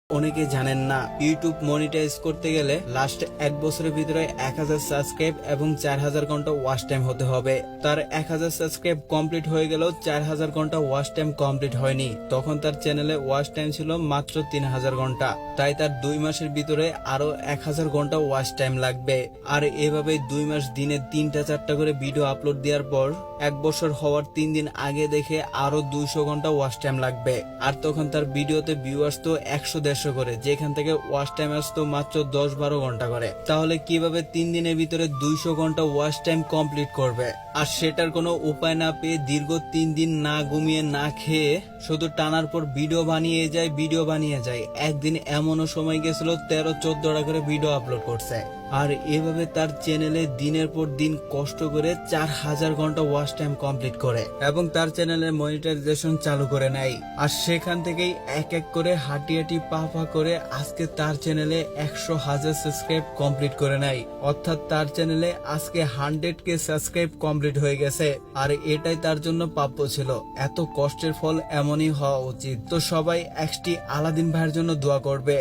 অনেকে জানেন না, ইউটিউব মনিটাইজ করতে গেলে লাস্ট এক বছরের ভিতরে 1000 সাবস্ক্রাইব এবং 4000 ঘন্টা ওয়াচ টাইম হতে হবে। তার 1000 সাবস্ক্রাইব কমপ্লিট হয়ে গেল, 4000 ঘন্টা ওয়াচ টাইম কমপ্লিট হয়নি। তখন তার চ্যানেলে ওয়াচ টাইম ছিল মাত্র 3000 ঘন্টা। তাই তার 2 মাসের ভিতরে আরো 1000 ঘন্টা ওয়াচ টাইম লাগবে। আর এভাবে 2 মাস দিনে 3টা-4টা করে ভিডিও আপলোড দেওয়ার পর 1 বছর হওয়ার 3 দিন আগে দেখে আরো 200 ঘন্টা ওয়াচ টাইম লাগবে। আর তখন তার ভিডিওতে ভিউ আসতো 100-150 করে, যেখান থেকে ওয়াচ টাইম আসতো মাত্র 10-12 ঘন্টা করে। তাহলে কিভাবে 3 দিনের ভিতরে 200 ঘন্টা ওয়াচ টাইম কমপ্লিট করবে? আর সেটার কোনো উপায় না পেয়ে দীর্ঘ 3 দিন না ঘুমিয়ে না খেয়ে শুধু টানার পর ভিডিও বানিয়ে যায়। একদিন এমনও সময় গেছিল 13-14টা করে ভিডিও আপলোড করছে। আর এভাবে তার চ্যানেলে দিনের পর দিন কষ্ট করে 4000 ঘন্টা ওয়াচ টাইম কমপ্লিট করে এবং তার চ্যানেলে মনিটাইজেশন চালু করে নেয়। আর সেখান থেকেই এক এক করে হাঁটি পা করে আজকে তার চ্যানেলে 100,000 সাবস্ক্রাইব কমপ্লিট করে নেয়। অর্থাৎ তার চ্যানেলে আজকে 100K সাবস্ক্রাইব কমপ্লিট হয়ে গেছে। আর এটাই তার জন্য প্রাপ্য ছিল। এত কষ্টের ফল এমনই হওয়া উচিত। তো সবাই এক্সটি আলাদিন ভাইয়ের জন্য দোয়া করবে।